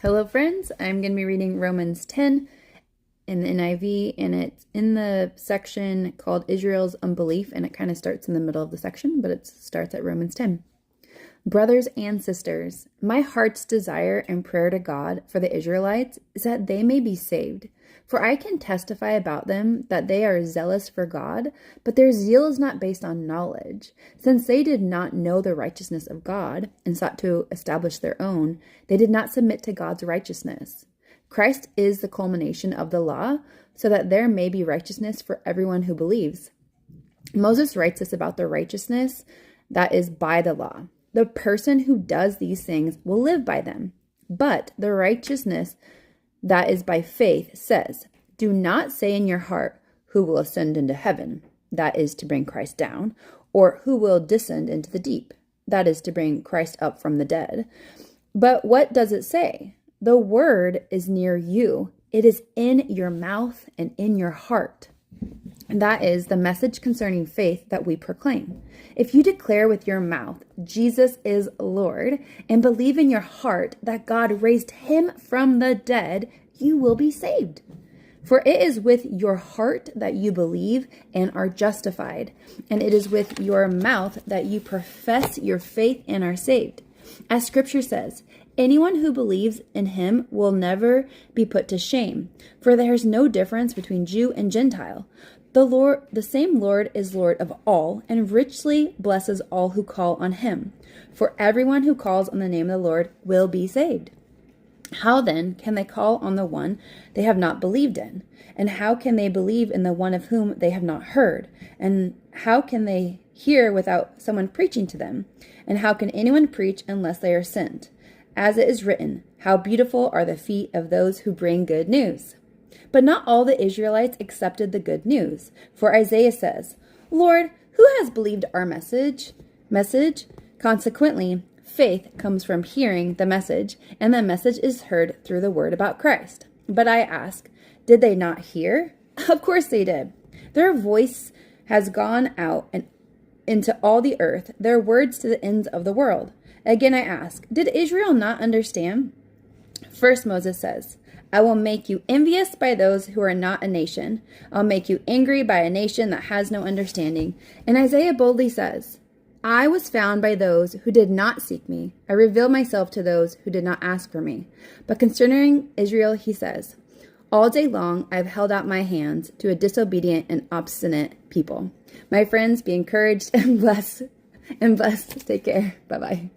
Hello friends, I'm going to be reading Romans 10 in the NIV, and it's in the section called Israel's Unbelief, and it kind of starts in the middle of the section, but it starts at Romans 10. Brothers and sisters, my heart's desire and prayer to God for the Israelites is that they may be saved. For I can testify about them that they are zealous for God, but their zeal is not based on knowledge. Since they did not know the righteousness of God and sought to establish their own, they did not submit to God's righteousness. Christ is the culmination of the law, so that there may be righteousness for everyone who believes. Moses writes us about the righteousness that is by the law. The person who does these things will live by them. But the righteousness that is by faith says, do not say in your heart, who will ascend into heaven, that is to bring Christ down, or who will descend into the deep, that is to bring Christ up from the dead. But what does it say? The word is near you. It is in your mouth and in your heart. That is the message concerning faith that we proclaim. If you declare with your mouth, Jesus is Lord, and believe in your heart that God raised him from the dead, you will be saved. For it is with your heart that you believe and are justified, and it is with your mouth that you profess your faith and are saved. As Scripture says, anyone who believes in him will never be put to shame, for there is no difference between Jew and Gentile. The same Lord is Lord of all, and richly blesses all who call on him. For everyone who calls on the name of the Lord will be saved. How then can they call on the one they have not believed in? And how can they believe in the one of whom they have not heard? And how can they hear without someone preaching to them? And how can anyone preach unless they are sent? As it is written, how beautiful are the feet of those who bring good news. But not all the Israelites accepted the good news. For Isaiah says, Lord, who has believed our message? Consequently, faith comes from hearing the message, and the message is heard through the word about Christ. But I ask, did they not hear? Of course they did. Their voice has gone out and into all the earth, their words to the ends of the world. Again I ask, did Israel not understand? First Moses says, I will make you envious by those who are not a nation. I'll make you angry by a nation that has no understanding. And Isaiah boldly says, I was found by those who did not seek me. I revealed myself to those who did not ask for me. But concerning Israel, he says, all day long I've held out my hands to a disobedient and obstinate people. My friends, be encouraged and blessed. Take care. Bye-bye.